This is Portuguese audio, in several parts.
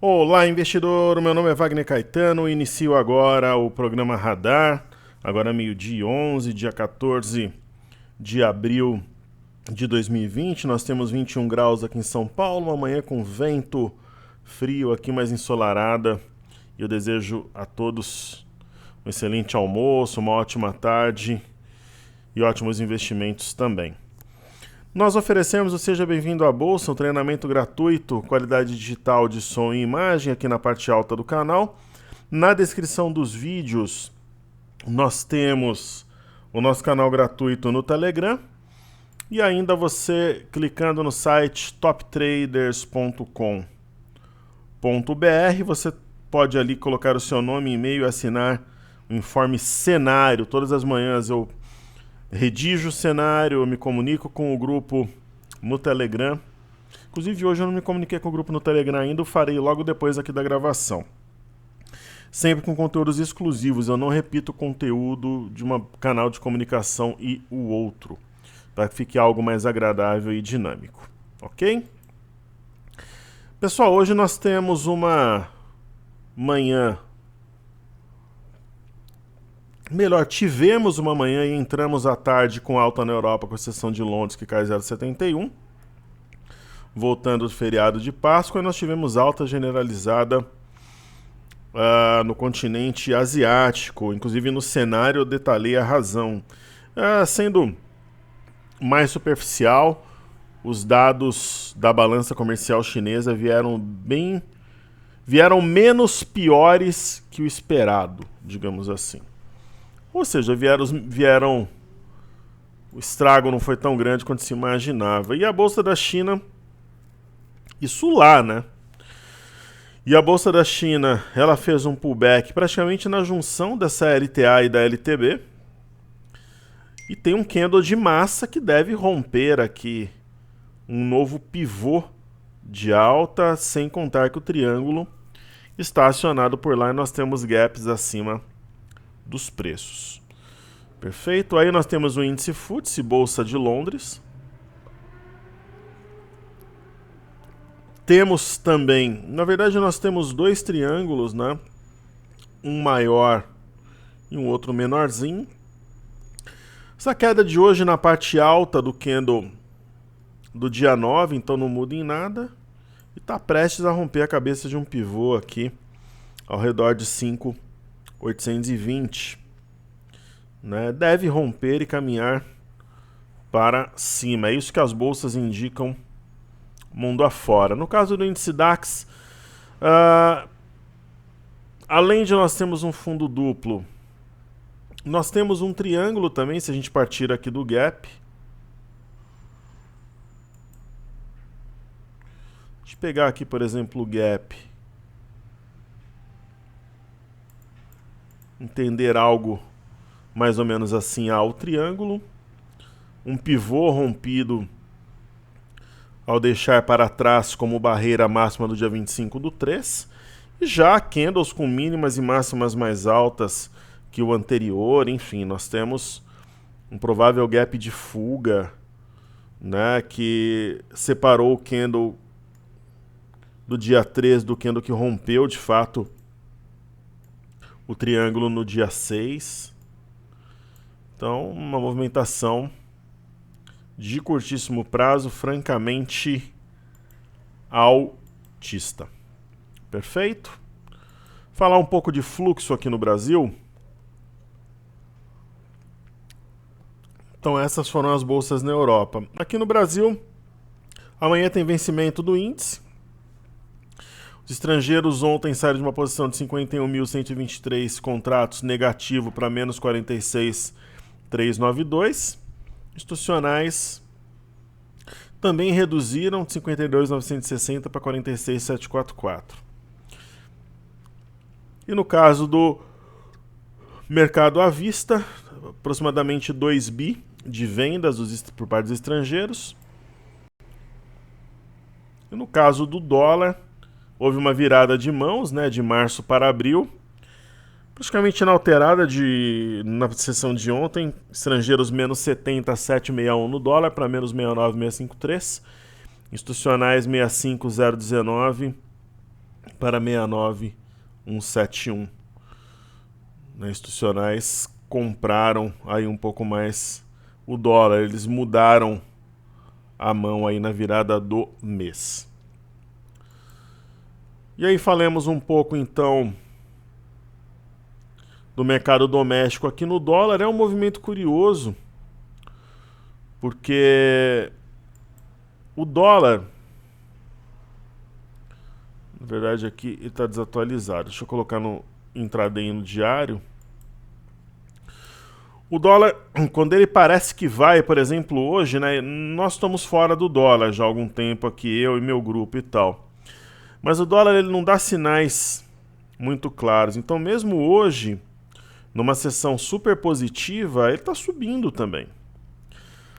Olá, investidor. Meu nome é Wagner Caetano. Inicio agora o programa Radar. Agora meio-dia e 11, dia 14 de abril de 2020. Nós temos 21 graus aqui em São Paulo. Uma manhã com vento frio aqui, mais ensolarada. E eu desejo a todos um excelente almoço, uma ótima tarde e ótimos investimentos também. Nós oferecemos o Seja Bem-vindo à Bolsa, um treinamento gratuito, qualidade digital de som e imagem aqui na parte alta do canal. Na descrição dos vídeos, nós temos o nosso canal gratuito no Telegram. E ainda você, clicando no site toptraders.com.br, você pode ali colocar o seu nome, e-mail e assinar o informe cenário. Todas as manhãs eu redijo o cenário, eu me comunico com o grupo no Telegram. Inclusive hoje eu não me comuniquei com o grupo no Telegram ainda, eu farei logo depois aqui da gravação. Sempre com conteúdos exclusivos, eu não repito o conteúdo de um canal de comunicação e o outro, para que fique algo mais agradável e dinâmico, ok? Pessoal, hoje nós temos uma manhã... Melhor, tivemos uma manhã e entramos à tarde com alta na Europa, com exceção de Londres, que cai 0,71. Voltando do feriado de Páscoa, nós tivemos alta generalizada no continente asiático. Inclusive no cenário eu detalhei a razão. Sendo mais superficial, os dados da balança comercial chinesa vieram menos piores que o esperado, digamos assim. Ou seja, vieram... O estrago não foi tão grande quanto se imaginava. E a Bolsa da China... Isso lá, né? E a Bolsa da China, ela fez um pullback praticamente na junção dessa LTA e da LTB. E tem um candle de massa que deve romper aqui um novo pivô de alta, sem contar que o triângulo está acionado por lá e nós temos gaps acima dos preços. Perfeito? Aí nós temos o índice FTSE, Bolsa de Londres. Temos também, na verdade nós temos dois triângulos, né? Um maior e um outro menorzinho. Essa queda de hoje na parte alta do candle do dia 9, então não muda em nada. E está prestes a romper a cabeça de um pivô aqui ao redor de 5.820. Né? Deve romper e caminhar para cima. É isso que as bolsas indicam mundo afora. No caso do índice DAX, além de nós termos um fundo duplo, nós temos um triângulo também, se a gente partir aqui do gap. Deixa eu pegar aqui, por exemplo, o gap. Entender algo mais ou menos assim ao triângulo. Um pivô rompido ao deixar para trás como barreira máxima do dia 25/3. E já candles com mínimas e máximas mais altas que o anterior. Enfim, nós temos um provável gap de fuga, né, que separou o candle do dia 3 do candle que rompeu de fato o triângulo no dia 6. Então, uma movimentação de curtíssimo prazo, francamente altista. Perfeito? Falar um pouco de fluxo aqui no Brasil. Então, essas foram as bolsas na Europa. Aqui no Brasil, amanhã tem vencimento do índice. Os estrangeiros ontem saíram de uma posição de 51.123 contratos negativo para menos 46.392. Institucionais também reduziram de 52.960 para 46.744. E no caso do mercado à vista, aproximadamente 2 bi de vendas por parte dos estrangeiros. E no caso do dólar, houve uma virada de mãos, né, de março para abril, praticamente inalterada na sessão de ontem. Estrangeiros menos 70,761 no dólar para menos 69,653. Institucionais 65,019 para 69,171. Institucionais compraram aí um pouco mais o dólar, eles mudaram a mão aí na virada do mês. E aí falemos um pouco então do mercado doméstico aqui no dólar. É um movimento curioso, porque o dólar, na verdade aqui ele está desatualizado, deixa eu colocar no intraday no diário. O dólar, quando ele parece que vai, por exemplo, hoje, né, nós estamos fora do dólar já há algum tempo aqui, eu e meu grupo e tal. Mas o dólar ele não dá sinais muito claros. Então, mesmo hoje, numa sessão super positiva, ele está subindo também.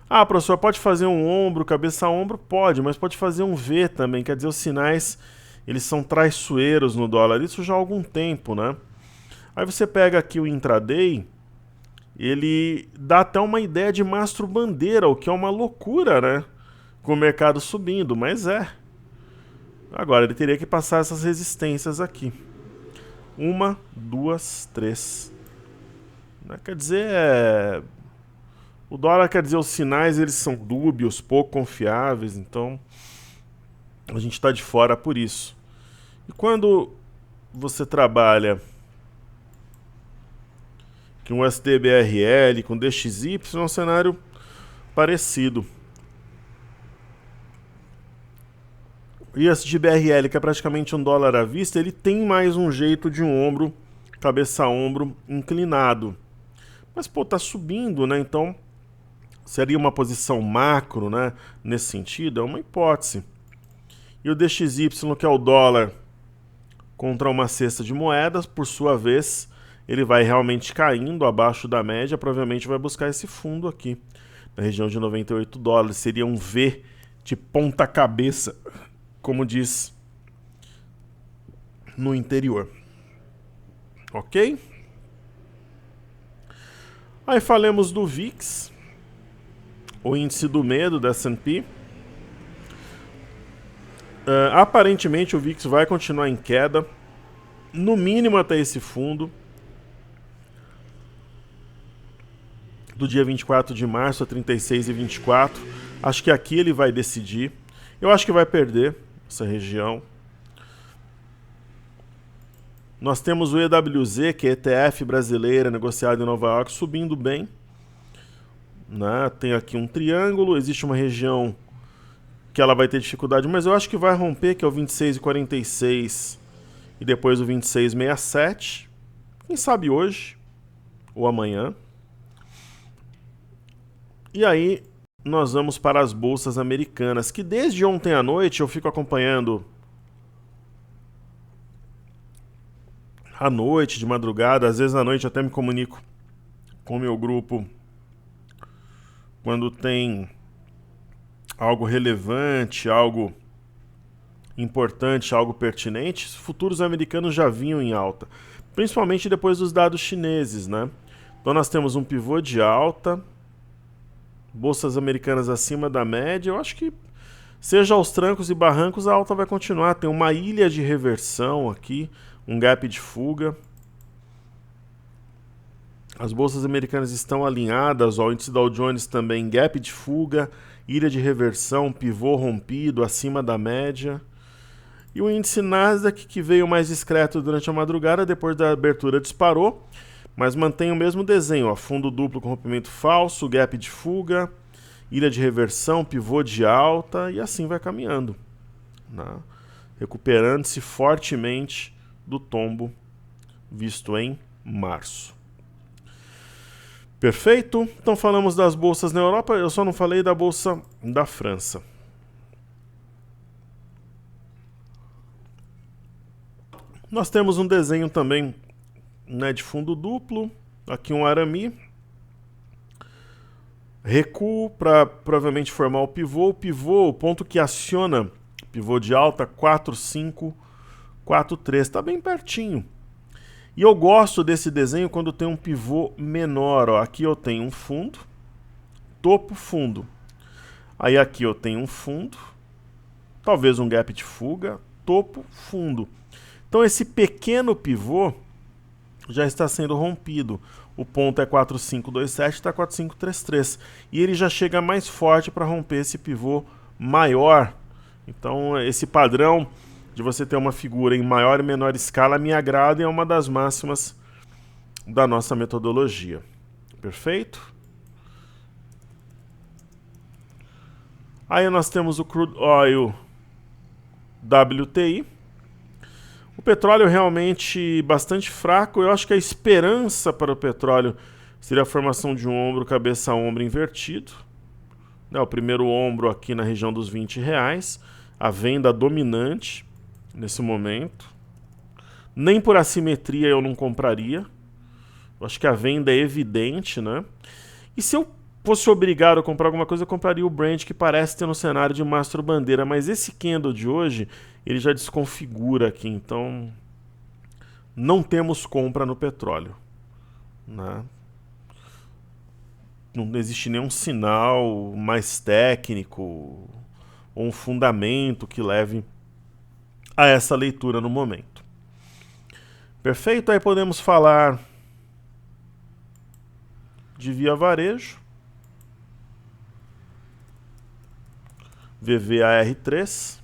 Ah, professor, pode fazer um ombro, cabeça a ombro? Pode, mas pode fazer um V também. Quer dizer, os sinais eles são traiçoeiros no dólar. Isso já há algum tempo, né? Aí você pega aqui o intraday, ele dá até uma ideia de mastro bandeira, o que é uma loucura, né? Com o mercado subindo, mas é. Agora, ele teria que passar essas resistências aqui. 1, 2, 3. Quer dizer, o dólar, quer dizer, os sinais eles são dúbios, pouco confiáveis, então a gente está de fora por isso. E quando você trabalha com o SDBRL, com DXY, é um cenário parecido. E esse de BRL, que é praticamente um dólar à vista, ele tem mais um jeito de um ombro, cabeça a ombro, inclinado. Mas, pô, tá subindo, né? Então, seria uma posição macro, né? Nesse sentido, é uma hipótese. E o DXY, que é o dólar contra uma cesta de moedas, por sua vez, ele vai realmente caindo abaixo da média, provavelmente vai buscar esse fundo aqui, na região de 98 dólares. Seria um V de ponta cabeça, como diz no interior. Ok? Aí falemos do VIX, o índice do medo da S&P. Aparentemente o VIX vai continuar em queda, no mínimo até esse fundo do dia 24 de março a 36,24. Acho que aqui ele vai decidir. Eu acho que vai perder essa região. Nós temos o EWZ, que é ETF brasileira, negociado em Nova York, subindo bem. Né? Tem aqui um triângulo, existe uma região que ela vai ter dificuldade, mas eu acho que vai romper, que é o 26,46 e depois o 26,67. Quem sabe hoje ou amanhã. E aí nós vamos para as bolsas americanas, que desde ontem à noite eu fico acompanhando à noite, de madrugada, às vezes à noite até me comunico com o meu grupo quando tem algo relevante, algo importante, algo pertinente. Os futuros americanos já vinham em alta, principalmente depois dos dados chineses, né? Então nós temos um pivô de alta, bolsas americanas acima da média. Eu acho que, seja aos trancos e barrancos, a alta vai continuar. Tem uma ilha de reversão aqui, um gap de fuga. As bolsas americanas estão alinhadas, ó, o índice Dow Jones também, gap de fuga, ilha de reversão, pivô rompido acima da média. E o índice Nasdaq, que veio mais discreto durante a madrugada, depois da abertura disparou, mas mantém o mesmo desenho, ó, fundo duplo com rompimento falso, gap de fuga, ilha de reversão, pivô de alta, e assim vai caminhando, né? Recuperando-se fortemente do tombo visto em março. Perfeito? Então falamos das bolsas na Europa, eu só não falei da bolsa da França. Nós temos um desenho também, né, de fundo duplo, aqui um arame, recuo para provavelmente formar o pivô, o ponto que aciona pivô de alta 4, 5, 4, 3, está bem pertinho. E eu gosto desse desenho quando tem um pivô menor, ó. Aqui eu tenho um fundo, topo, fundo. Aí aqui eu tenho um fundo, talvez um gap de fuga, topo, fundo. Então esse pequeno pivô já está sendo rompido. O ponto é 4527, está 4533. E ele já chega mais forte para romper esse pivô maior. Então esse padrão de você ter uma figura em maior e menor escala me agrada e é uma das máximas da nossa metodologia. Perfeito? Aí nós temos o Crude Oil WTI. O petróleo realmente bastante fraco. Eu acho que a esperança para o petróleo seria a formação de um ombro, cabeça-ombro invertido. O primeiro ombro aqui na região dos R$20. A venda dominante nesse momento. Nem por assimetria eu não compraria. Eu acho que a venda é evidente, né? E se eu fosse obrigado a comprar alguma coisa, eu compraria o Brent, que parece ter no cenário de mastro bandeira, mas esse candle de hoje, ele já desconfigura aqui, então não temos compra no petróleo, né? Não existe nenhum sinal mais técnico ou um fundamento que leve a essa leitura no momento. Perfeito? Aí podemos falar de Via Varejo. VVAR3.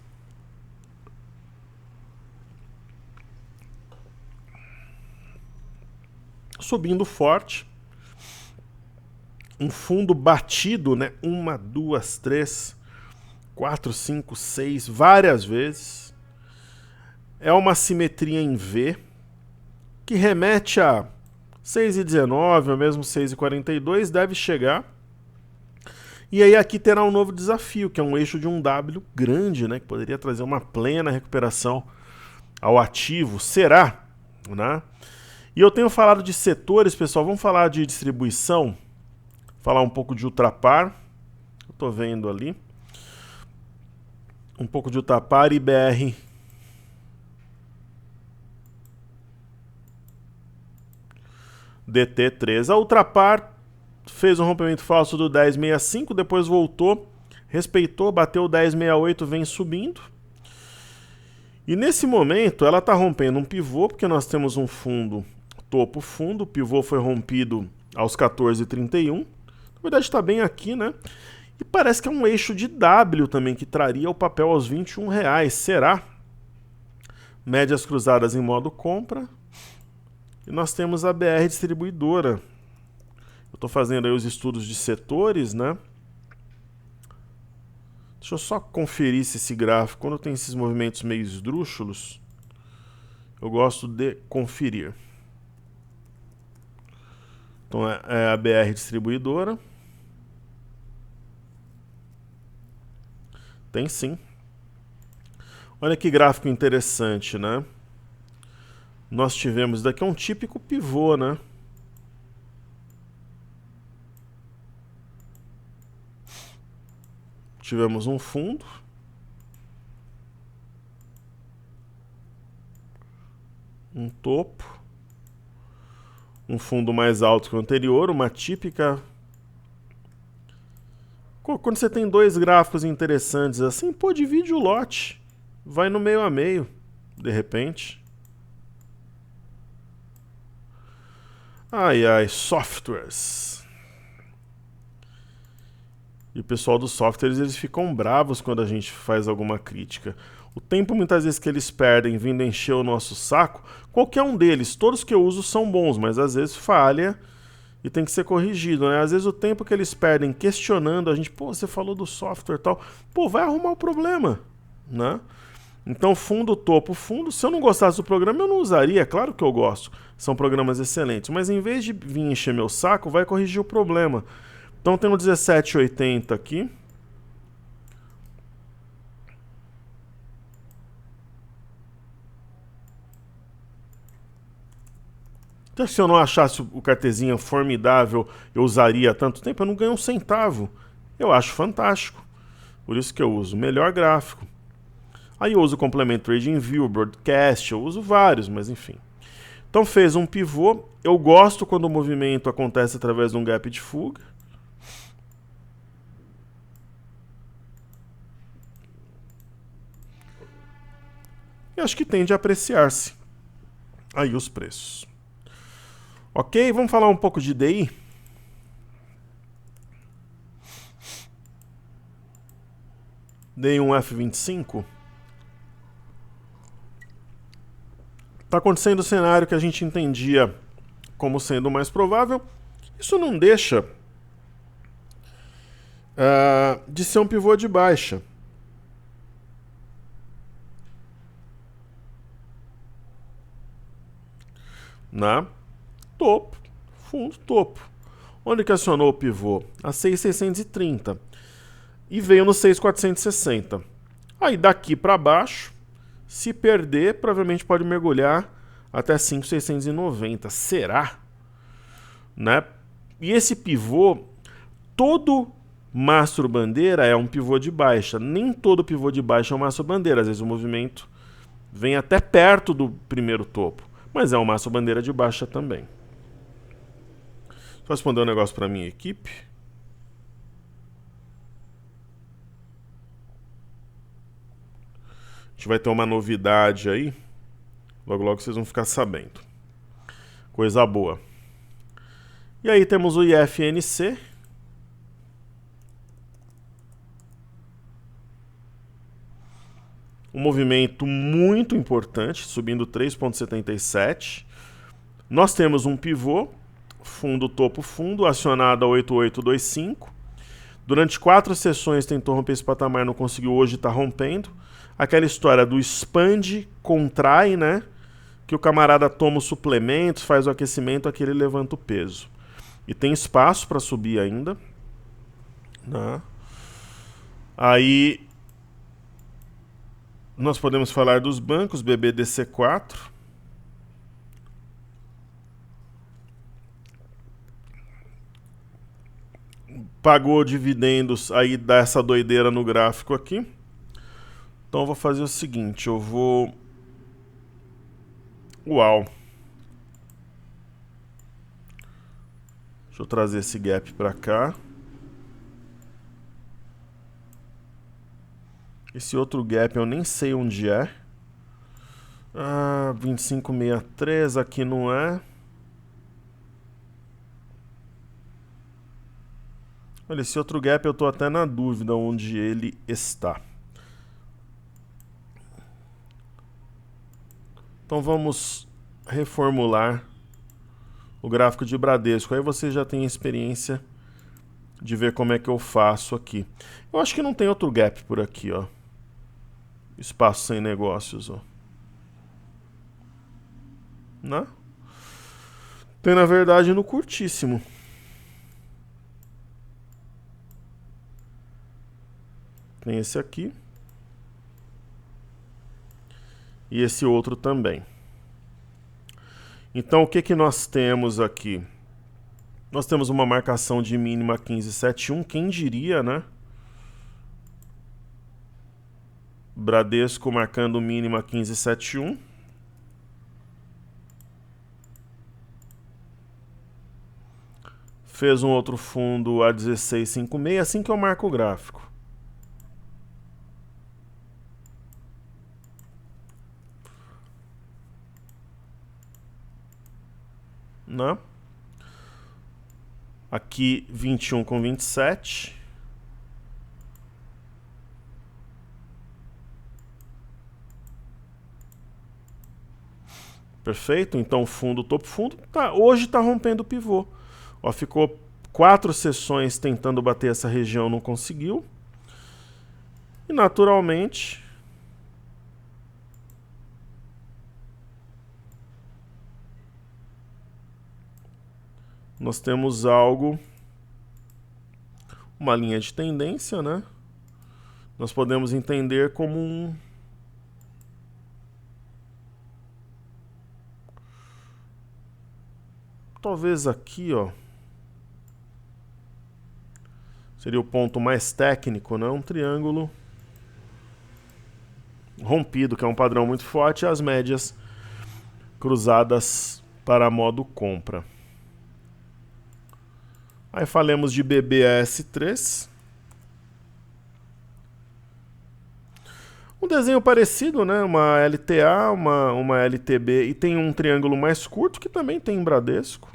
Subindo forte. Um fundo batido, né? 1, 2, 3, 4, 5, 6, várias vezes. É uma simetria em V, que remete a 6,19 ou mesmo 6,42, deve chegar. E aí aqui terá um novo desafio, que é um eixo de um W grande, né, que poderia trazer uma plena recuperação ao ativo. Será? Né? E eu tenho falado de setores, pessoal. Vamos falar de distribuição, falar um pouco de Ultrapar. Eu estou vendo ali. Um pouco de Ultrapar e BR. DT3. A Ultrapar fez um rompimento falso do 10,65, depois voltou, respeitou, bateu o 10,68, vem subindo. E nesse momento ela está rompendo um pivô, porque nós temos um fundo topo-fundo, o pivô foi rompido aos 14,31. Na verdade está bem aqui, né? E parece que é um eixo de W também, que traria o papel aos R$21. Será? Médias cruzadas em modo compra. E nós temos a BR Distribuidora. Eu estou fazendo aí os estudos de setores, né? Deixa eu só conferir se esse gráfico, quando tem esses movimentos meio esdrúxulos, eu gosto de conferir. Então é a BR Distribuidora. Tem sim. Olha que gráfico interessante, né? Nós tivemos daqui um típico pivô, né? Tivemos um fundo. Um topo. Um fundo mais alto que o anterior, uma típica. Quando você tem dois gráficos interessantes assim, pô, divide o lote. Vai no meio a meio, de repente. Ai, ai, softwares. E o pessoal dos softwares, eles ficam bravos quando a gente faz alguma crítica. O tempo, muitas vezes, que eles perdem vindo encher o nosso saco, qualquer um deles, todos que eu uso são bons, mas às vezes falha e tem que ser corrigido, né? Às vezes o tempo que eles perdem questionando a gente, pô, você falou do software e tal, pô, vai arrumar o problema, né? Então, fundo, topo, fundo. Se eu não gostasse do programa, eu não usaria. Claro que eu gosto. São programas excelentes. Mas em vez de vir encher meu saco, vai corrigir o problema. Então, tem o 17,80 aqui. Então, se eu não achasse o cartezinha formidável, eu usaria há tanto tempo, eu não ganho um centavo. Eu acho fantástico. Por isso que eu uso o melhor gráfico. Aí eu uso o Complement Trading View, Broadcast, eu uso vários, mas enfim. Então fez um pivô. Eu gosto quando o movimento acontece através de um gap de fuga. E acho que tende a apreciar-se. aí os preços. Ok, vamos falar um pouco de DI? DI1F25. Está acontecendo o cenário que a gente entendia como sendo o mais provável. Isso não deixa de ser um pivô de baixa. Na topo, fundo, topo. Onde que acionou o pivô? A 6.630 e veio no 6.460. Aí daqui para baixo, se perder, provavelmente pode mergulhar até 5.690. Será? Né? E esse pivô, todo mastro bandeira é um pivô de baixa. Nem todo pivô de baixa é um mastro bandeira. Às vezes o movimento vem até perto do primeiro topo, mas é um mastro bandeira de baixa também. Só responder um negócio para minha equipe. A gente vai ter uma novidade aí. Logo, logo vocês vão ficar sabendo. Coisa boa. E aí temos o IFNC. Um movimento muito importante, subindo 3,77. Nós temos um pivô, fundo, topo, fundo, acionado a 8825. Durante 4 sessões tentou romper esse patamar, não conseguiu, hoje está rompendo. Aquela história do expande, contrai, né? Que o camarada toma os suplementos, faz o aquecimento, aqui ele levanta o peso. E tem espaço para subir ainda. Né? Aí nós podemos falar dos bancos, BBDC4. Pagou dividendos, aí dá essa doideira no gráfico aqui. Então eu vou fazer o seguinte, eu vou... Uau! Deixa eu trazer esse gap para cá. Esse outro gap eu nem sei onde é. 2563 aqui não é. Olha, esse outro gap eu tô até na dúvida onde ele está. Então vamos reformular o gráfico de Bradesco. Aí você já tem a experiência de ver como é que eu faço aqui. Eu acho que não tem outro gap por aqui, ó. Espaço sem negócios, ó. Né? Tem, na verdade, no curtíssimo. Tem esse aqui. E esse outro também. Então, o que que nós temos aqui? Nós temos uma marcação de mínima 15,71. Quem diria, né? Bradesco marcando mínima 15,71. Fez um outro fundo a 16,56. Assim que eu marco o gráfico. Né? Aqui 21 com 27. Perfeito? Então fundo, topo, fundo. Tá, hoje está rompendo o pivô. Ó, ficou 4 sessões tentando bater essa região, não conseguiu. E naturalmente nós temos algo, uma linha de tendência, né? Nós podemos entender como um talvez aqui, ó, seria o ponto mais técnico, né? Um triângulo rompido, que é um padrão muito forte, e as médias cruzadas para modo compra. Aí falemos de BBAS3. Um desenho parecido, né? Uma LTA, uma LTB e tem um triângulo mais curto que também tem em Bradesco.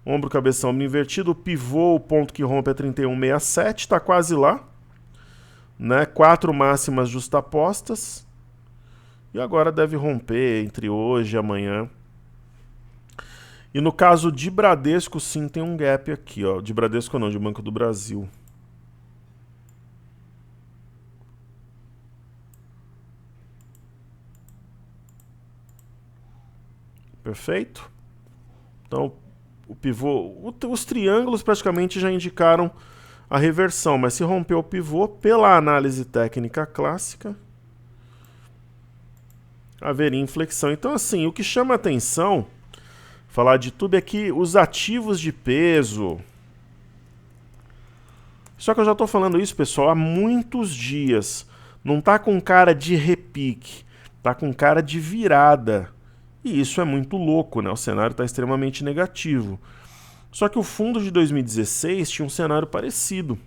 Ombro, cabeção, ombro invertido. O pivô, o ponto que rompe é 31,67, está quase lá. Né? 4 máximas justapostas. E agora deve romper entre hoje e amanhã. E no caso de Bradesco, sim, tem um gap aqui, ó. De Bradesco não, de Banco do Brasil. Perfeito? Então, o pivô, os triângulos praticamente já indicaram a reversão, mas se romper o pivô, pela análise técnica clássica, haveria inflexão. Então, assim, o que chama atenção, falar de tudo, é que os ativos de peso... Só que eu já estou falando isso, pessoal, há muitos dias. Não tá com cara de repique, tá com cara de virada. E isso é muito louco, né? O cenário está extremamente negativo. Só que o fundo de 2016 tinha um cenário parecido.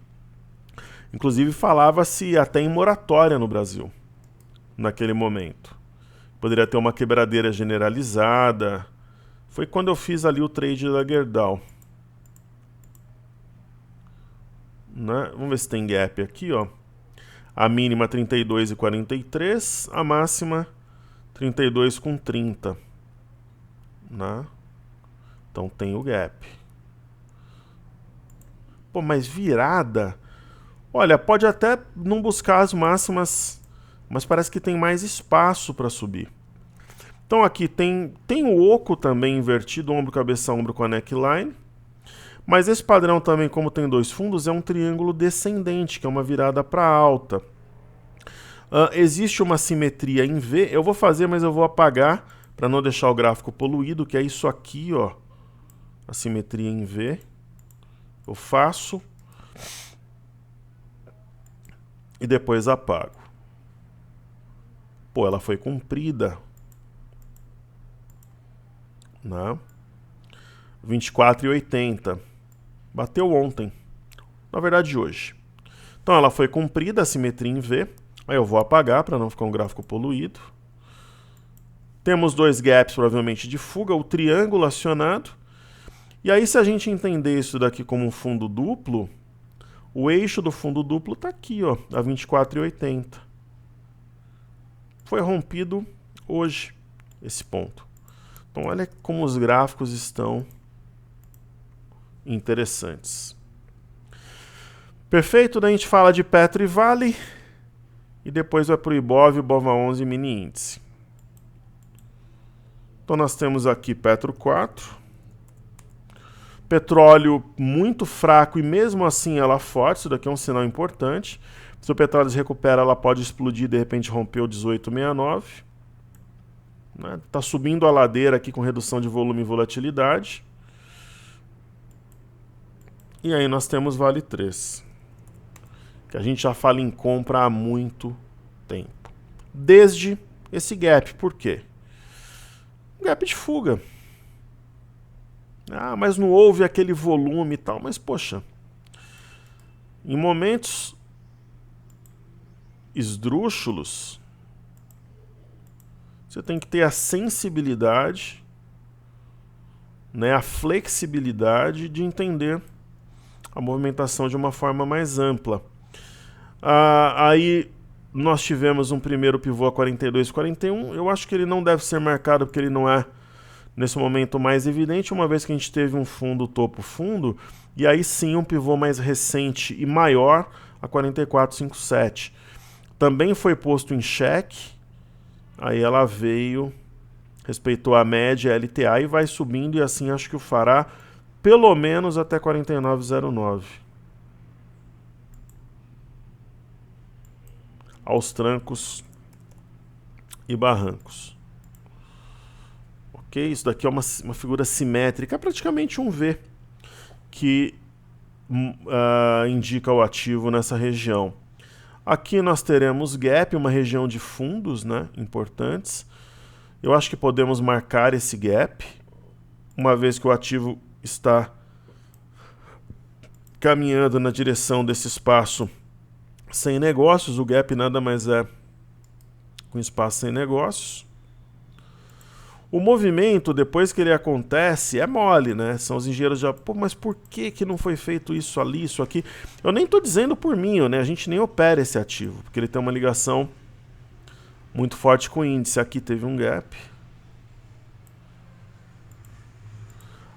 Inclusive falava-se até em moratória no Brasil, naquele momento. Poderia ter uma quebradeira generalizada. Foi quando eu fiz ali o trade da Gerdau. Né? Vamos ver se tem gap aqui, ó. A mínima 32,43, a máxima 32,30. Né? Então tem o gap. Pô, mas virada... Olha, pode até não buscar as máximas, mas parece que tem mais espaço para subir. Então aqui tem o oco também invertido, ombro, cabeça, ombro com a neckline. Mas esse padrão também, como tem dois fundos, é um triângulo descendente, que é uma virada para alta. Existe uma simetria em V, eu vou fazer, mas eu vou apagar para não deixar o gráfico poluído, que é isso aqui, ó. A simetria em V. Eu faço e depois apago. Pô, ela foi comprida. Né? 24,80. Bateu ontem. Na verdade, hoje. Então ela foi comprida, a simetria em V. Aí eu vou apagar para não ficar um gráfico poluído. Temos dois gaps provavelmente de fuga, o triângulo acionado. E aí, se a gente entender isso daqui como um fundo duplo, o eixo do fundo duplo está aqui, ó, a 24,80. Foi rompido hoje esse ponto. Então olha como os gráficos estão interessantes. Perfeito? Daí a gente fala de Petro e Vale e depois vai para o Ibov, Ibova11 mini índice. Então nós temos aqui Petro 4. Petróleo muito fraco e mesmo assim ela forte, isso daqui é um sinal importante. Se o petróleo se recupera, ela pode explodir e de repente romper o 18,69. Está subindo a ladeira aqui com redução de volume e volatilidade. E aí nós temos Vale 3, que a gente já fala em compra há muito tempo. Desde esse gap, por quê? Gap de fuga. Ah, mas não houve aquele volume e tal. Mas, poxa, em momentos esdrúxulos, você tem que ter a sensibilidade, né, a flexibilidade de entender a movimentação de uma forma mais ampla. Aí nós tivemos um primeiro pivô a 42,41. Eu acho que ele não deve ser marcado porque ele não é nesse momento mais evidente, uma vez que a gente teve um fundo topo-fundo, e aí sim um pivô mais recente e maior a 44,57. Também foi posto em xeque, aí ela veio, respeitou a média LTA e vai subindo, e assim acho que o fará pelo menos até 49,09. Aos trancos e barrancos. Ok? Isso daqui é uma figura simétrica, é praticamente um V, que indica o ativo nessa região. Aqui nós teremos gap, uma região de fundos, né, importantes. Eu acho que podemos marcar esse gap, uma vez que o ativo está caminhando na direção desse espaço sem negócios. O gap nada mais é com espaço sem negócios. O movimento, depois que ele acontece, é mole, né? São os engenheiros já, pô, mas por que não foi feito isso ali, isso aqui? Eu nem estou dizendo por mim, né? A gente nem opera esse ativo, porque ele tem uma ligação muito forte com o índice. Aqui teve um gap.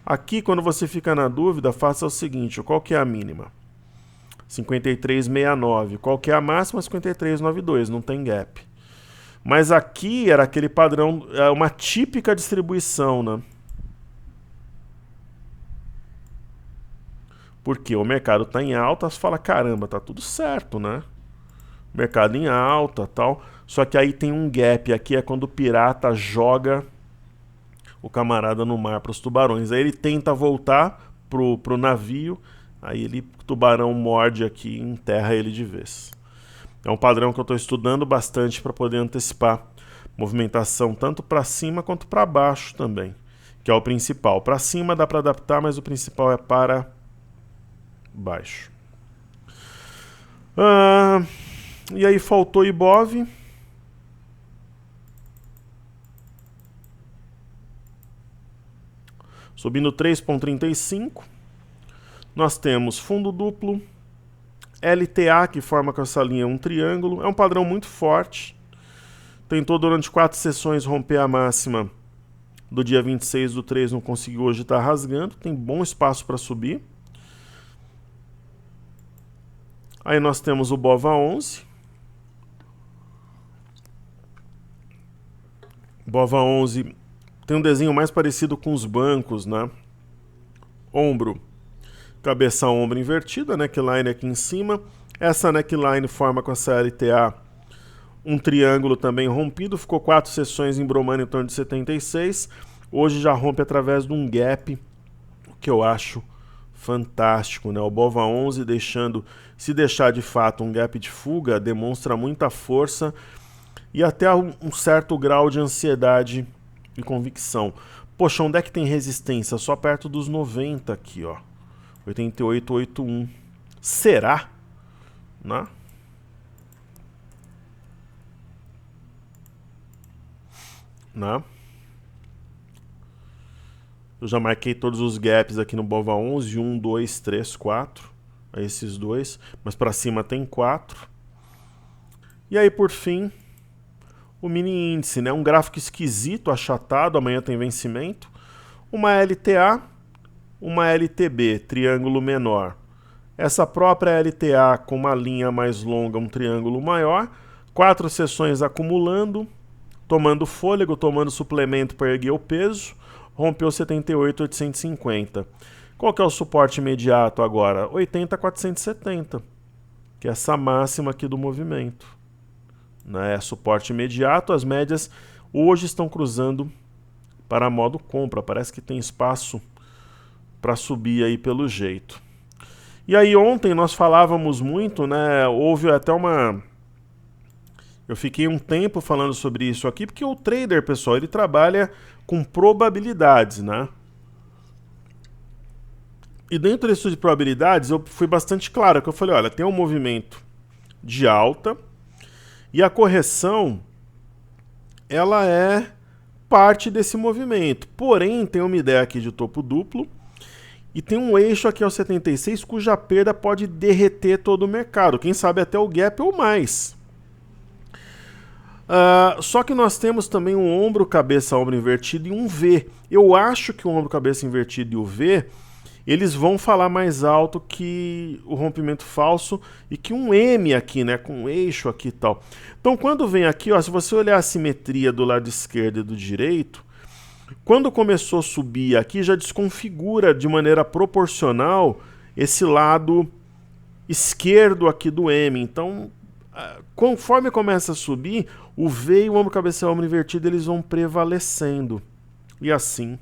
Aqui, quando você fica na dúvida, faça o seguinte, qual que é a mínima? 53,69. Qual que é a máxima? 53,92, não tem gap. Mas aqui era aquele padrão, uma típica distribuição, né? Porque o mercado está em alta, você fala, caramba, tá tudo certo, né? Mercado em alta, tal. Só que aí tem um gap, aqui é quando o pirata joga o camarada no mar para os tubarões. Aí ele tenta voltar pro navio, aí o tubarão morde aqui e enterra ele de vez. É um padrão que eu estou estudando bastante para poder antecipar movimentação tanto para cima quanto para baixo também, que é o principal. Para cima dá para adaptar, mas o principal é para baixo. E aí faltou Ibov. Subindo 3,35. Nós temos fundo duplo. LTA, que forma com essa linha um triângulo. É um padrão muito forte. Tentou durante 4 sessões romper a máxima do dia 26/3, não conseguiu, hoje está rasgando. Tem bom espaço para subir. Aí nós temos o BOVA11. BOVA11 tem um desenho mais parecido com os bancos, né? Ombro, cabeça ombro invertida, neckline aqui em cima. Essa neckline forma com essa LTA um triângulo também rompido. Ficou 4 sessões em Bromano em torno de 76. Hoje já rompe através de um gap, o que eu acho fantástico, né? O BOVA11 se deixar de fato um gap de fuga, demonstra muita força e até um certo grau de ansiedade e convicção. Poxa, onde é que tem resistência? Só perto dos 90 aqui, ó. 88,81. Será? Né? Né? Eu já marquei todos os gaps aqui no BOVA11. 1, 2, 3, 4. Esses dois. Mas para cima tem 4. E aí, por fim, o mini índice, né? Um gráfico esquisito, achatado. Amanhã tem vencimento. Uma LTA, uma LTB, triângulo menor. Essa própria LTA com uma linha mais longa, um triângulo maior. 4 sessões acumulando, tomando fôlego, tomando suplemento para erguer o peso. Rompeu 78,850. Qual que é o suporte imediato agora? 80,470, que é essa máxima aqui do movimento. Né? Suporte imediato, as médias hoje estão cruzando para modo compra. Parece que tem espaço para subir aí pelo jeito. E aí ontem nós falávamos muito, né? Houve até eu fiquei um tempo falando sobre isso aqui, porque o trader, pessoal, ele trabalha com probabilidades, né? E dentro disso de probabilidades, eu fui bastante claro, que eu falei, olha, tem um movimento de alta e a correção, ela é parte desse movimento. Porém, tem uma ideia aqui de topo duplo e tem um eixo aqui ao 76 cuja perda pode derreter todo o mercado. Quem sabe até o gap ou mais. Só que nós temos também um ombro, cabeça, ombro invertido e um V. Eu acho que o ombro, cabeça invertido e o V, eles vão falar mais alto que o rompimento falso e que um M aqui, né, com um eixo aqui e tal. Então, quando vem aqui, ó, se você olhar a simetria do lado esquerdo e do direito, quando começou a subir aqui, já desconfigura de maneira proporcional esse lado esquerdo aqui do M. Então, conforme começa a subir, o V e o ombro, cabeça e ombro invertido, eles vão prevalecendo. E assim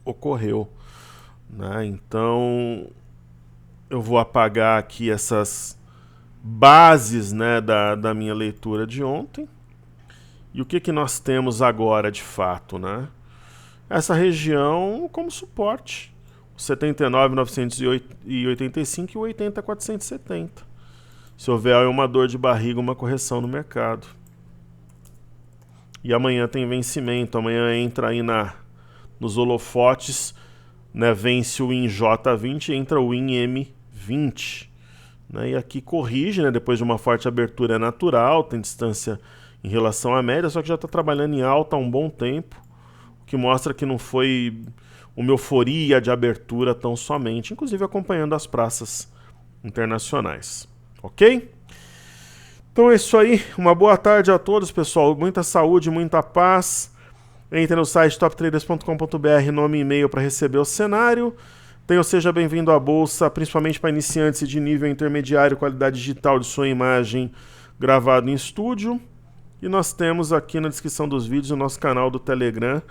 ocorreu. Né? Então, eu vou apagar aqui essas bases, né, da minha leitura de ontem. E o que nós temos agora de fato, né? Essa região como suporte. 79.985 e o 80.470. Se houver uma dor de barriga, uma correção no mercado. e amanhã tem vencimento. Amanhã entra aí nos holofotes, né? Vence o WINJ20 e entra o WINM20. Né? E aqui corrige, né? Depois de uma forte abertura natural, tem distância em relação à média, só que já está trabalhando em alta há um bom tempo, o que mostra que não foi uma euforia de abertura tão somente, inclusive acompanhando as praças internacionais. Ok? Então é isso aí, uma boa tarde a todos, pessoal, muita saúde, muita paz. Entre no site toptraders.com.br, nome e e-mail para receber o cenário. Seja bem-vindo à Bolsa, principalmente para iniciantes de nível intermediário, qualidade digital de sua imagem gravado em estúdio. E nós temos aqui na descrição dos vídeos o nosso canal do Telegram.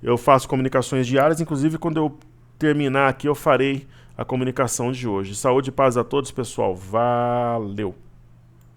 Eu faço comunicações diárias, inclusive quando eu terminar aqui eu farei a comunicação de hoje. Saúde e paz a todos, pessoal. Valeu!